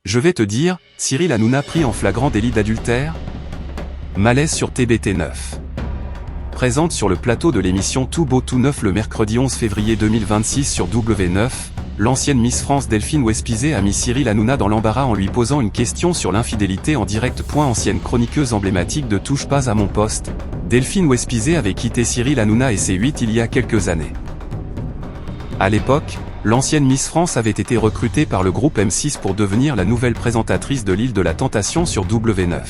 Je vais te dire, Cyril Hanouna pris en flagrant délit d'adultère? Malaise sur TBT9. Présente sur le plateau de l'émission Tout Beau Tout Neuf le mercredi 11 février 2026 sur W9, l'ancienne Miss France Delphine Wespizet a mis Cyril Hanouna dans l'embarras en lui posant une question sur l'infidélité en direct. Ancienne chroniqueuse emblématique de Touche pas à mon poste, Delphine Wespizet avait quitté Cyril Hanouna et C8 il y a quelques années. À l'époque, l'ancienne Miss France avait été recrutée par le groupe M6 pour devenir la nouvelle présentatrice de l'île de la Tentation sur W9.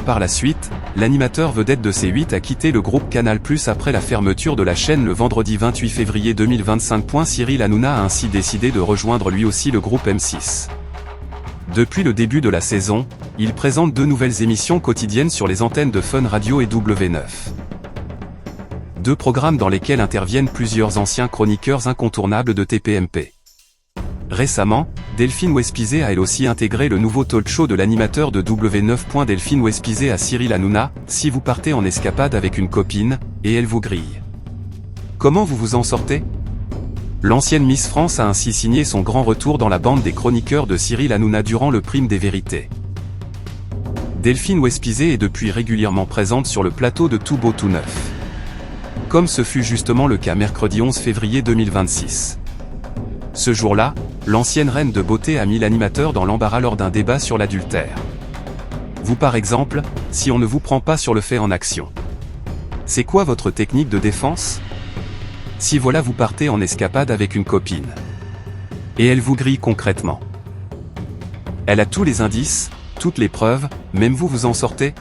Par la suite, l'animateur vedette de C8 a quitté le groupe Canal+ après la fermeture de la chaîne le vendredi 28 février 2025. Cyril Hanouna a ainsi décidé de rejoindre lui aussi le groupe M6. Depuis le début de la saison, il présente 2 nouvelles émissions quotidiennes sur les antennes de Fun Radio et W9. 2 programmes dans lesquels interviennent plusieurs anciens chroniqueurs incontournables de TPMP. Récemment, Delphine Wespizet a elle aussi intégré le nouveau talk show de l'animateur de W9. Delphine Wespizet à Cyril Hanouna, si vous partez en escapade avec une copine, et elle vous grille. Comment vous vous en sortez? L'ancienne Miss France a ainsi signé son grand retour dans la bande des chroniqueurs de Cyril Hanouna durant le Prime des Vérités. Delphine Wespizet est depuis régulièrement présente sur le plateau de Tout Beau Tout Neuf. Comme ce fut justement le cas mercredi 11 février 2026. Ce jour-là, l'ancienne reine de beauté a mis l'animateur dans l'embarras lors d'un débat sur l'adultère. Vous par exemple, si on ne vous prend pas sur le fait en action. C'est quoi votre technique de défense? Si voilà vous partez en escapade avec une copine. Et elle vous grille concrètement. Elle a tous les indices, toutes les preuves, même vous vous en sortez?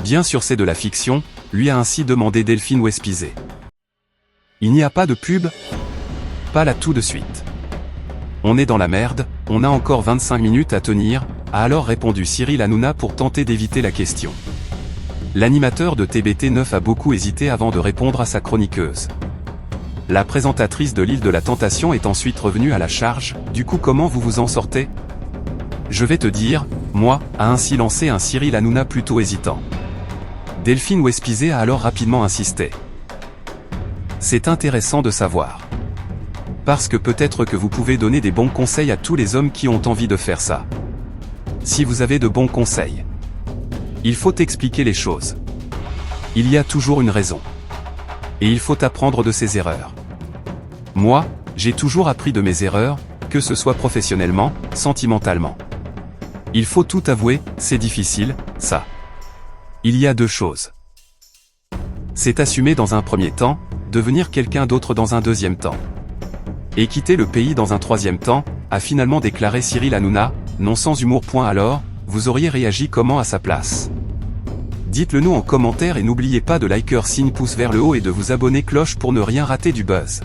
Bien sûr c'est de la fiction, lui a ainsi demandé Delphine Wespizet. Il n'y a pas de pub? Pas là tout de suite. On est dans la merde, on a encore 25 minutes à tenir, a alors répondu Cyril Hanouna pour tenter d'éviter la question. L'animateur de TBT9 a beaucoup hésité avant de répondre à sa chroniqueuse. La présentatrice de l'île de la Tentation est ensuite revenue à la charge, du coup comment vous vous en sortez? Je vais te dire, moi, a ainsi lancé un Cyril Hanouna plutôt hésitant. Delphine Wespizet a alors rapidement insisté. C'est intéressant de savoir. Parce que peut-être que vous pouvez donner des bons conseils à tous les hommes qui ont envie de faire ça. Si vous avez de bons conseils. Il faut expliquer les choses. Il y a toujours une raison. Et il faut apprendre de ses erreurs. Moi, j'ai toujours appris de mes erreurs, que ce soit professionnellement, sentimentalement. Il faut tout avouer, c'est difficile, ça. Il y a 2 choses. C'est assumer dans un premier temps, devenir quelqu'un d'autre dans un deuxième temps. Et quitter le pays dans un troisième temps, a finalement déclaré Cyril Hanouna, non sans humour. Alors, vous auriez réagi comment à sa place? Dites-le nous en commentaire et n'oubliez pas de liker signe pouce vers le haut et de vous abonner cloche pour ne rien rater du buzz.